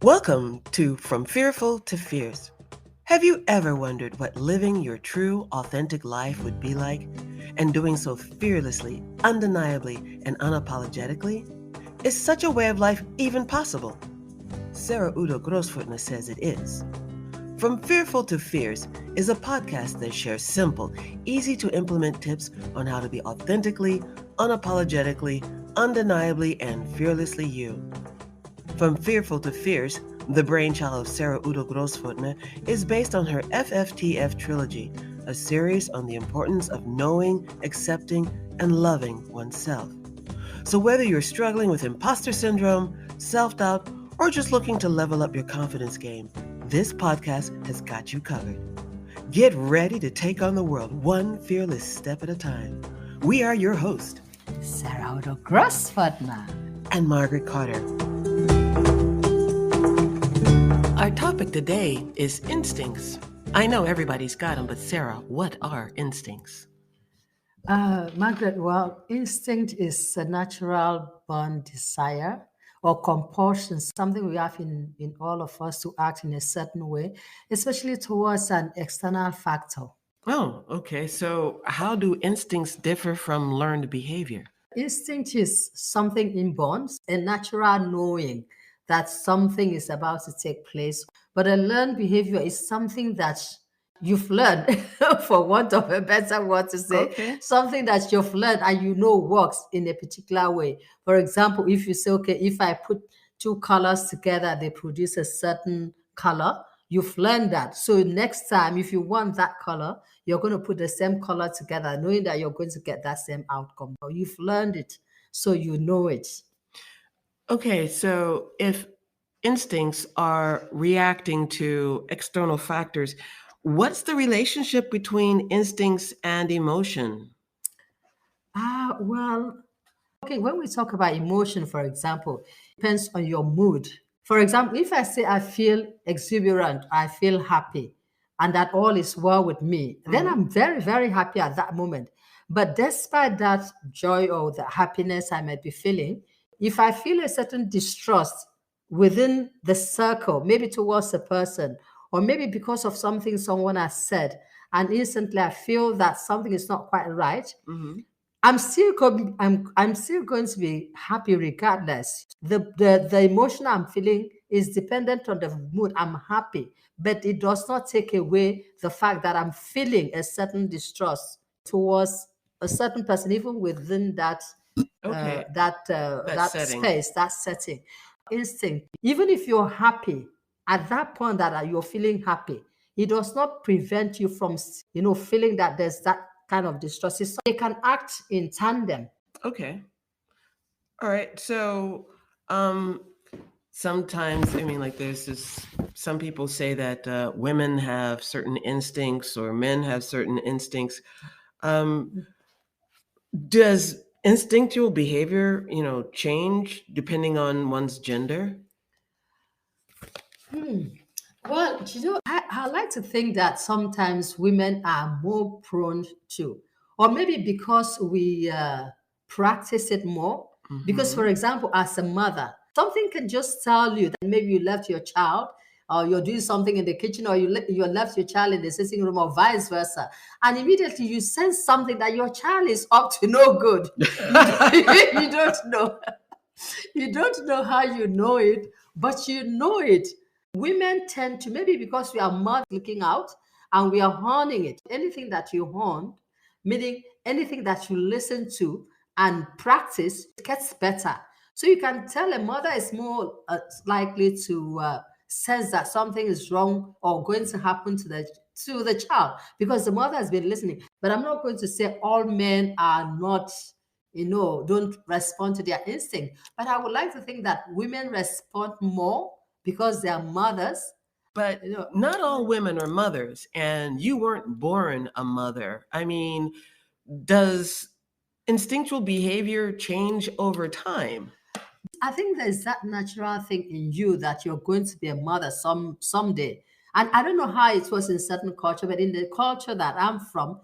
Welcome to From Fearful to Fierce. Have you ever wondered what living your true, authentic life would be like, and doing so fearlessly, undeniably, and unapologetically? Is such a way of life even possible? Sarah Udo Grossfutner says it is. From Fearful to Fierce is a podcast that shares simple, easy to implement tips on how to be authentically, unapologetically, undeniably, and fearlessly you. From Fearful to Fierce, the brainchild of Sarah Udo Grossfutner, is based on her FFTF trilogy, a series on the importance of knowing, accepting, and loving oneself. So whether you're struggling with imposter syndrome, self-doubt, or just looking to level up your confidence game, this podcast has got you covered. Get ready to take on the world one fearless step at a time. We are your host, Sarah Udo Grossfutner and Margaret Carter. Our topic today is instincts. I know everybody's got them, but Sarah, what are instincts? Margaret, well, instinct is a natural born desire or compulsion, something we have in all of us to act in a certain way, especially towards an external factor. Oh, okay. So how do instincts differ from learned behavior? Instinct is something inborn, a natural knowing that something is about to take place. But a learned behavior is something that you've learned, for want of a better word to say, Okay. something that you've learned and you know works in a particular way. For example, if you say, okay, if I put two colors together, they produce a certain color. You've learned that. So next time, if you want that color, you're going to put the same color together, knowing that you're going to get that same outcome. But you've learned it, so you know it. Okay, so if instincts are reacting to external factors, what's the relationship between instincts and emotion? Well, okay, when we talk about emotion, for example, it depends on your mood. For example, if I say I feel exuberant, I feel happy, and that all is well with me, then I'm very, very happy at that moment. But despite that joy or the happiness I might be feeling, if I feel a certain distrust within the circle, maybe towards a person, or maybe because of something someone has said, and instantly I feel that something is not quite right, I'm still going to be happy regardless. The emotion I'm feeling is dependent on the mood. I'm happy, but it does not take away the fact that I'm feeling a certain distrust towards a certain person, even within that Okay, that setting. space, that setting. Instinct. Even if you're happy at that point that you're feeling happy, it does not prevent you from feeling that there's that kind of distrust. They can act in tandem. Okay. All right. So, um, sometimes, I mean, like, there's this, some people say that women have certain instincts or men have certain instincts. Does instinctual behavior, change depending on one's gender? Well, I like to think that sometimes women are more prone to, or maybe because we practice it more. Because, for example, as a mother, something can just tell you that maybe you left your child, or you're doing something in the kitchen, or you left your child in the sitting room, or vice versa. And immediately you sense something that your child is up to no good. You don't know. You don't know how you know it, but you know it. Women tend to, maybe because we are mad looking out and we are honing it. Anything that you hone, meaning anything that you listen to and practice, it gets better. So you can tell a mother is more likely to sense that something is wrong or going to happen to the child because the mother has been listening. But I'm not going to say all men are not, don't respond to their instinct. But I would like to think that women respond more because they are mothers. But not all women are mothers, and you weren't born a mother. I mean, does instinctual behavior change over time? I think there's that natural thing in you that you're going to be a mother someday. And I don't know how it was in certain culture, but in the culture that I'm from,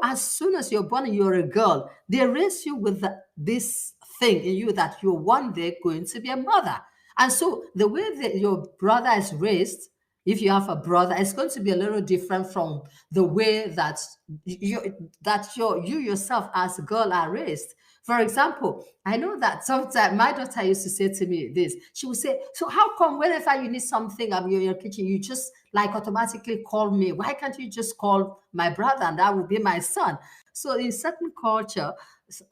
as soon as you're born and you're a girl, they raise you with this thing in you that you're one day going to be a mother. And so the way that your brother is raised, if you have a brother, it's going to be a little different from the way that you yourself as a girl are raised. For example, I know that sometimes my daughter used to say to me this. She would say, "So how come whenever you need something, I'm in your kitchen, you just like automatically call me? Why can't you just call my brother and that would be my son?" So in certain culture,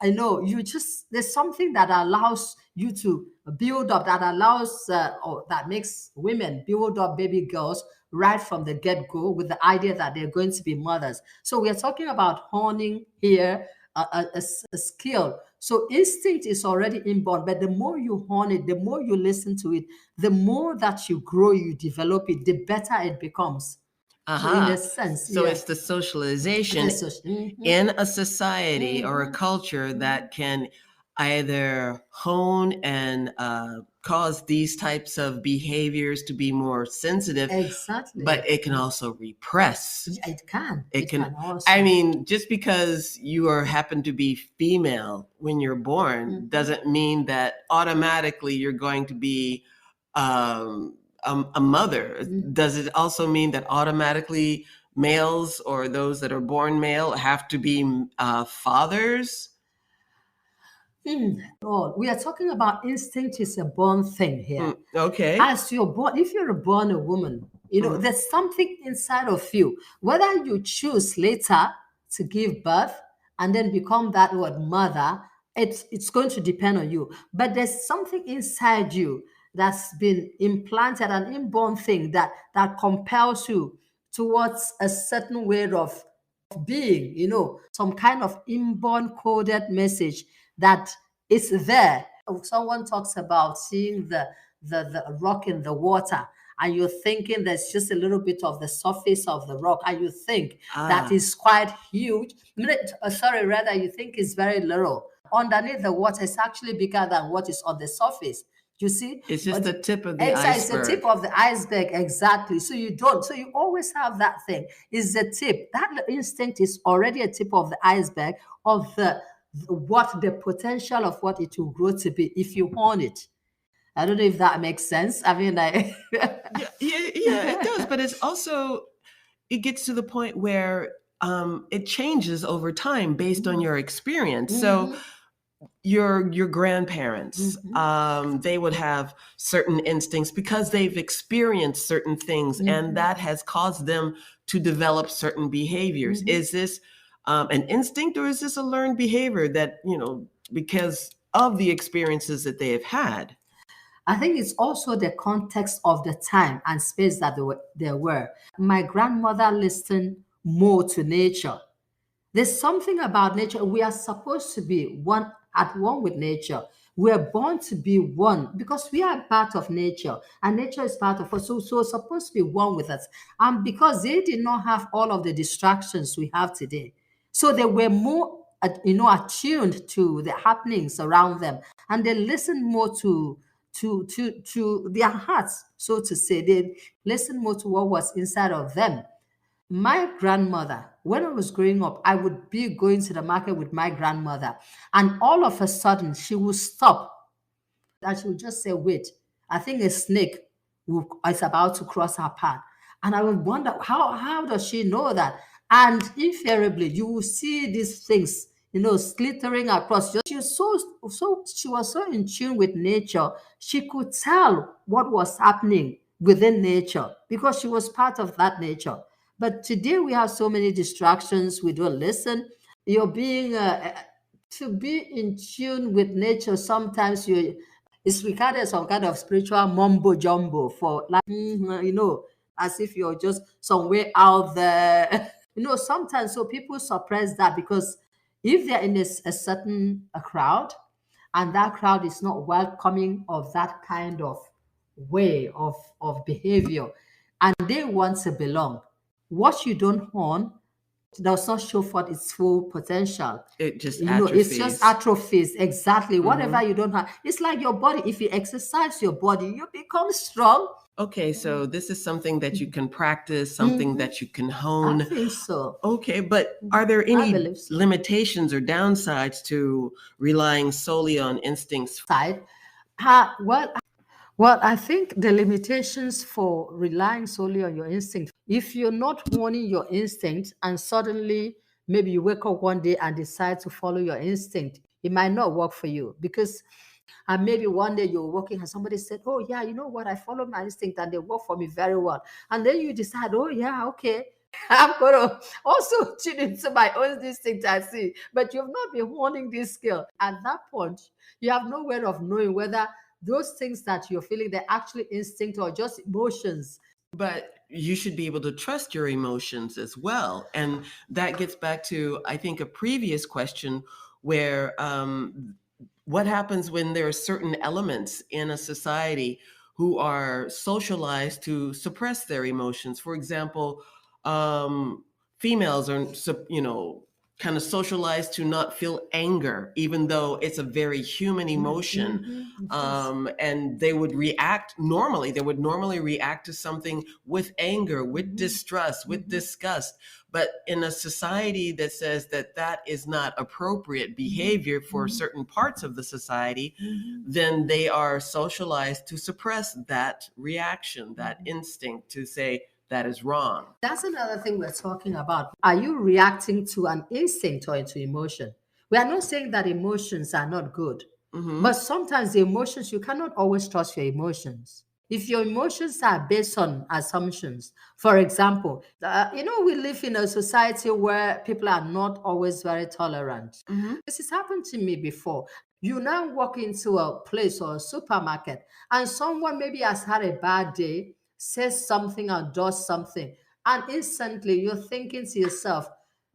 I know you just there's something that allows you to build up, that allows or that makes women build up baby girls right from the get-go with the idea that they're going to be mothers. So we are talking about honing here, a skill. So instinct is already inborn, but the more you hone it, the more you listen to it, the more that you grow, you develop it, the better it becomes. So in a Aha. sense, So yeah. it's the socialization This is, in a society or a culture that can either hone and cause these types of behaviors to be more sensitive, exactly. but it can also repress. It can. It It can, can also. I mean, just because you are happen to be female when you're born doesn't mean that automatically you're going to be um, a mother. Does it also mean that automatically males or those that are born male have to be fathers? We are talking about instinct is a born thing here. Okay. As you're born, if you're born a woman, there's something inside of you. Whether you choose later to give birth and then become that word mother, it's going to depend on you. But there's something inside you that's been implanted, an inborn thing that compels you towards a certain way of being, some kind of inborn coded message that is there. Someone talks about seeing the rock in the water, and you're thinking there's just a little bit of the surface of the rock, and you think that is quite huge. Sorry, rather, you think it's very little. Underneath the water is actually bigger than what is on the surface. You see? It's just the tip of the Exactly, it's the iceberg. tip of the iceberg, exactly. So you always have that thing. Is the tip. That instinct is already a tip of the iceberg of the potential of what it will grow to be if you hone it. I don't know if that makes sense. I mean, Yeah, it does. But it's also, it gets to the point where it changes over time based on your experience. So your grandparents, they would have certain instincts because they've experienced certain things, and that has caused them to develop certain behaviors. Is this an instinct, or is this a learned behavior that, because of the experiences that they have had? I think it's also the context of the time and space that there were. My grandmother listened more to nature. There's something about nature. We are supposed to be at one with nature. We are born to be one because we are part of nature and nature is part of us. So supposed to be one with us. And because they did not have all of the distractions we have today. So they were more attuned to the happenings around them, and they listened more to their hearts, so to say. They listened more to what was inside of them. My grandmother, when I was growing up, I would be going to the market with my grandmother, and all of a sudden she would stop and she would just say, "Wait, I think a snake is about to cross her path." And I would wonder, how does she know that? And invariably, you will see these things, slithering across. She was so in tune with nature, she could tell what was happening within nature because she was part of that nature. But today we have so many distractions. We don't listen. You're being to be in tune with nature. Sometimes it's regarded as some kind of spiritual mumbo jumbo for like as if you're just somewhere out there. Sometimes so people suppress that because if they're in a certain crowd and that crowd is not welcoming of that kind of way of behavior and they want to belong, what you don't want does not show forth its full potential. It just It's just atrophies. atrophies. Exactly. Whatever you don't have. It's like your body. If you exercise your body, you become strong. Okay, so this is something that you can practice, something that you can I hone. think so. Okay, but are there I any believe so. limitations or downsides to relying solely on instincts? Side. Well, Well, I think the limitations for relying solely on your instinct, if you're not honing your instinct and suddenly maybe you wake up one day and decide to follow your instinct, it might not work for you because and maybe one day you're working and somebody said, oh yeah, you know what, I follow my instinct and they work for me very well. And then you decide, oh yeah, okay, I'm going to also tune into my own instinct and see. But you've not been honing this skill. At that point, you have no way of knowing whether those things that you're feeling, they're actually instinct or just emotions. But you should be able to trust your emotions as well. And that gets back to, I think, a previous question where what happens when there are certain elements in a society who are socialized to suppress their emotions? For example, females are, kind of socialized to not feel anger, even though it's a very human emotion. And they would react normally. They would normally react to something with anger, with distrust, with disgust. But in a society that says that that is not appropriate behavior for certain parts of the society, then they are socialized to suppress that reaction, that instinct to say that is wrong. That's another thing we're talking about. Are you reacting to an instinct or into emotion? We are not saying that emotions are not good, but sometimes the emotions, you cannot always trust your emotions. If your emotions are based on assumptions, for example, we live in a society where people are not always very tolerant. This has happened to me before. You now walk into a place or a supermarket and someone maybe has had a bad day, says something or does something, and instantly you're thinking to yourself,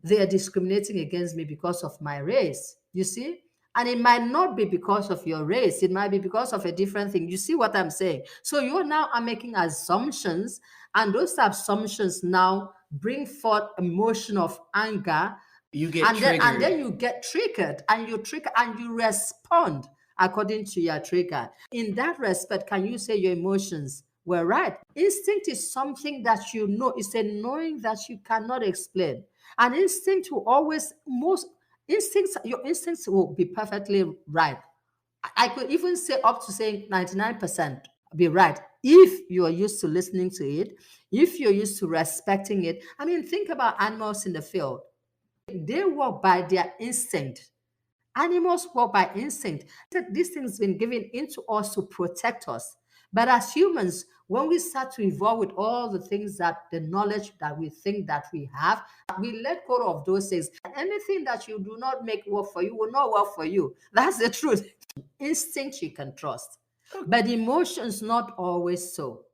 they are discriminating against me because of my race. You see? And it might not be because of your race, it might be because of a different thing. You see what I'm saying? So you now are making assumptions, and those assumptions now bring forth emotion of anger. You get And then triggered. you get triggered and you trigger and you respond according to your trigger. In that respect, can you say your emotions were right? Instinct is something that you know, it's a knowing that you cannot explain. And instinct will always, most instincts, your instincts will be perfectly right. I could even say up to saying 99% be right if you are used to listening to it, if you're used to respecting it. I mean, think about animals in the field. They walk by their instinct. Animals walk by instinct. These things been given into us to protect us. But as humans, when we start to evolve with all the things that the knowledge that we think that we have, we let go of those things. Anything that you do not make work for you will not work for you. That's the truth. Instinct you can trust, but emotions not always so.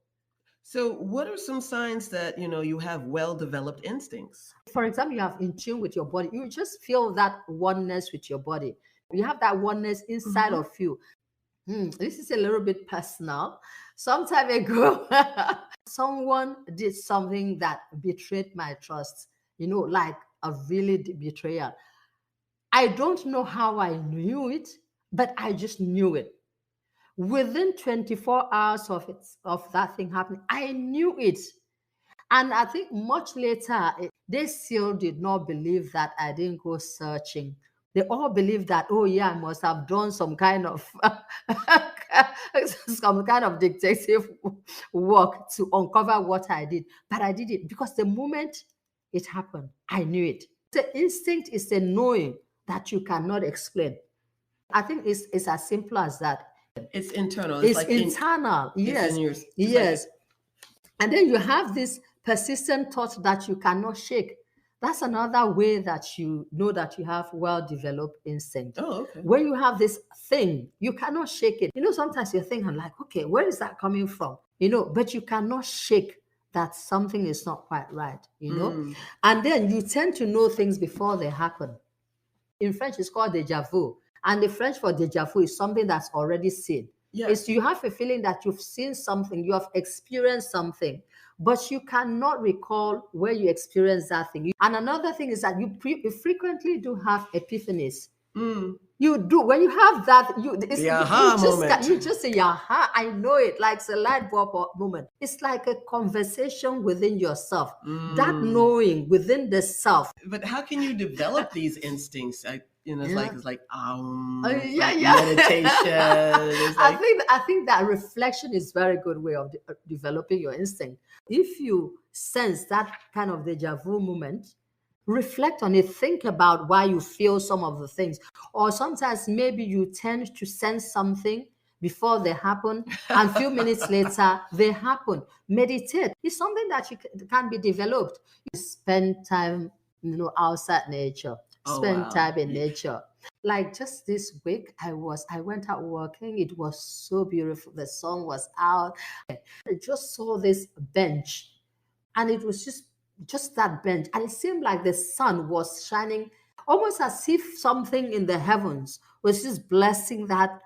So, what are some signs that you have well-developed instincts? For example, you have in tune with your body. You just feel that oneness with your body. You have that oneness inside of you. This is a little bit personal. Some time ago, someone did something that betrayed my trust, like a really betrayal. I don't know how I knew it, but I just knew it. Within 24 hours of that thing happening, I knew it. And I think much later, they still did not believe that I didn't go searching. They all believed that, oh yeah, I must have done some kind of some kind of detective work to uncover what I did. But I did it because the moment it happened, I knew it. The instinct is the knowing that you cannot explain. I think it's as simple as that. It's internal. It's It's like internal. it's in Yes. your. It's like. Yes. And then you have this persistent thought that you cannot shake. That's another way that you know that you have well-developed instinct. Oh, okay. When you have this thing, you cannot shake it. Sometimes you're thinking like, okay, where is that coming from? But you cannot shake that something is not quite right. And then you tend to know things before they happen. In French, it's called deja vu. And the French for deja vu is something that's already seen. Yeah. It's you have a feeling that you've seen something, you have experienced something, but you cannot recall where you experienced that thing. And another thing is that you frequently do have epiphanies. You do when you have that. The aha moment. You just say, "Aha! I know it." Like it's a light bulb moment. It's like a conversation within yourself. That knowing within the self. But how can you develop these instincts? it's Yeah. like it's Yeah, like yeah. meditation. It's like I think that reflection is very good way of developing your instinct. If you sense that kind of deja vu moment, reflect on it. Think about why you feel some of the things, or sometimes maybe you tend to sense something before they happen, and few minutes later they happen. Meditate. It's something that can be developed. You spend time, outside nature. oh Spend wow. time in nature. Like just this week, I went out walking. It was so beautiful. The sun was out. I just saw this bench, and it was just that bench, and it seemed like the sun was shining, almost as if something in the heavens was just blessing that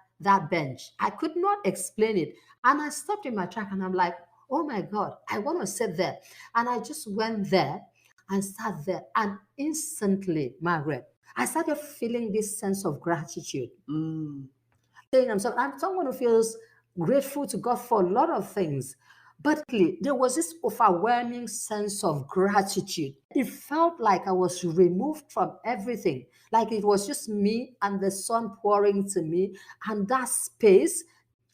bench. I could not explain it, and I stopped in my track, and I'm like, oh my God, I want to sit there. And I just went there and sat there, and instantly, Margaret, I started feeling this sense of gratitude. Mm. I'm someone who feels grateful to God for a lot of things. But there was this overwhelming sense of gratitude. It felt like I was removed from everything, like it was just me and the sun pouring to me, and that space.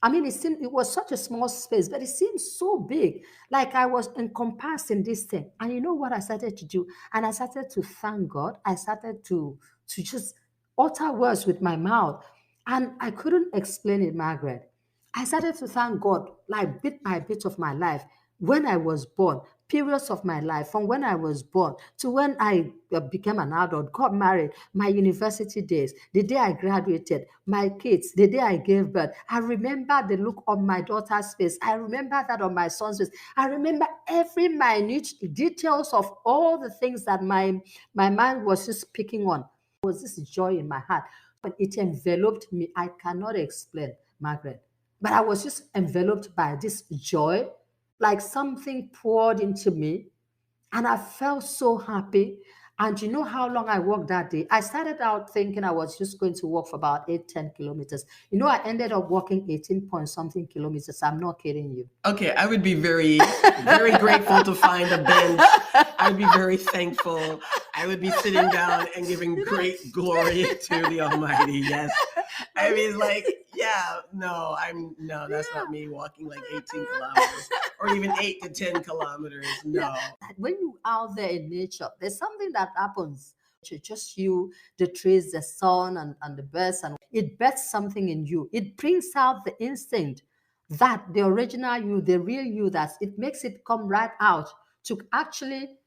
I mean, it was such a small space, but it seemed so big, like I was encompassed in this thing. And you know what I started to do? And I started to thank God. I started to just utter words with my mouth. And I couldn't explain it, Margaret. I started to thank God, like bit by bit of my life, when I was born, periods of my life, from when I was born to when I became an adult, got married, my university days, the day I graduated, my kids, the day I gave birth. I remember the look on my daughter's face. I remember that on my son's face. I remember every minute details of all the things that my mind was just picking on. There was this joy in my heart, but it enveloped me. I cannot explain, Margaret. But I was just enveloped by this joy, like something poured into me. And I felt so happy. And you know how long I walked that day? I started out thinking I was just going to walk for about 8, 10 kilometers. You know, I ended up walking 18 point something kilometers. I'm not kidding you. Okay, I would be very, very grateful to find a bench. I would be very thankful. I would be sitting down and giving great glory to the Almighty. Yes. I mean, like, yeah, no, that's not me walking like 18 kilometers or even 8 to 10 kilometers. No. When you out there in nature, there's something that happens. Just you, the trees, the sun, and the birds, and it bets something in you. It brings out the instinct that the original you, the real you, that it makes it come right out to actually,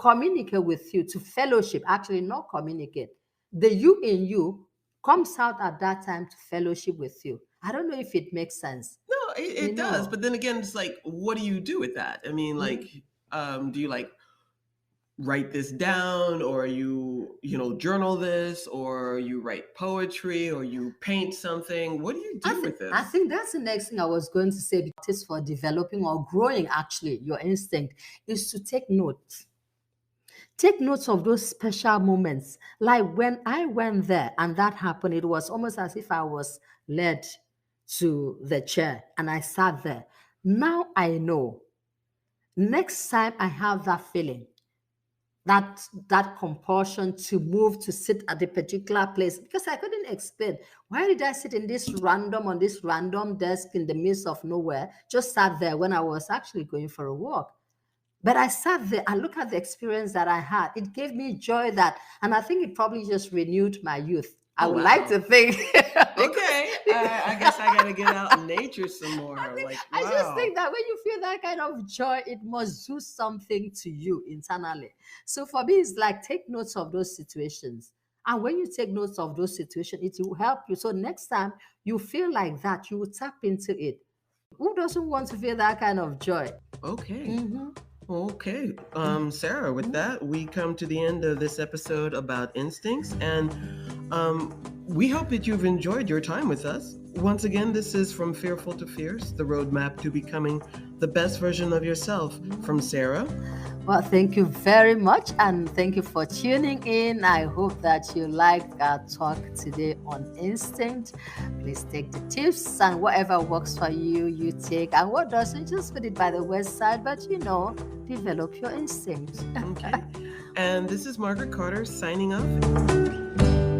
communicate with you, to fellowship, actually not communicate. The you in you comes out at that time to fellowship with you. I don't know if it makes sense. No, it does. But then again, it's like, what do you do with that? I mean, like, do you like write this down, or you journal this, or you write poetry, or you paint something? What do you do with this? I think that's the next thing I was going to say. Because for developing or growing actually your instinct is to take notes. Take notes of those special moments. Like when I went there and that happened, it was almost as if I was led to the chair and I sat there. Now I know. Next time I have that feeling, that compulsion to move to sit at a particular place, because I couldn't explain why did I sit on this random desk in the midst of nowhere, just sat there when I was actually going for a walk. But I sat there and look at the experience that I had. It gave me joy and I think it probably just renewed my youth. I would like to think. Okay, I guess I gotta get out in nature some more. I just think that when you feel that kind of joy, it must do something to you internally. So for me, it's like take notes of those situations. And when you take notes of those situations, it will help you. So next time you feel like that, you will tap into it. Who doesn't want to feel that kind of joy? Okay. Okay. Sarah, with that, we come to the end of this episode about instincts, and we hope that you've enjoyed your time with us. Once again, this is From Fearful to Fierce, the roadmap to becoming the best version of yourself, from Sarah. Well, thank you very much, and thank you for tuning in. I hope that you liked our talk today on instinct. Please take the tips, and whatever works for you, you take, and what doesn't, just put it by the wayside, but develop your instinct. Okay. And this is Margaret Carter signing off.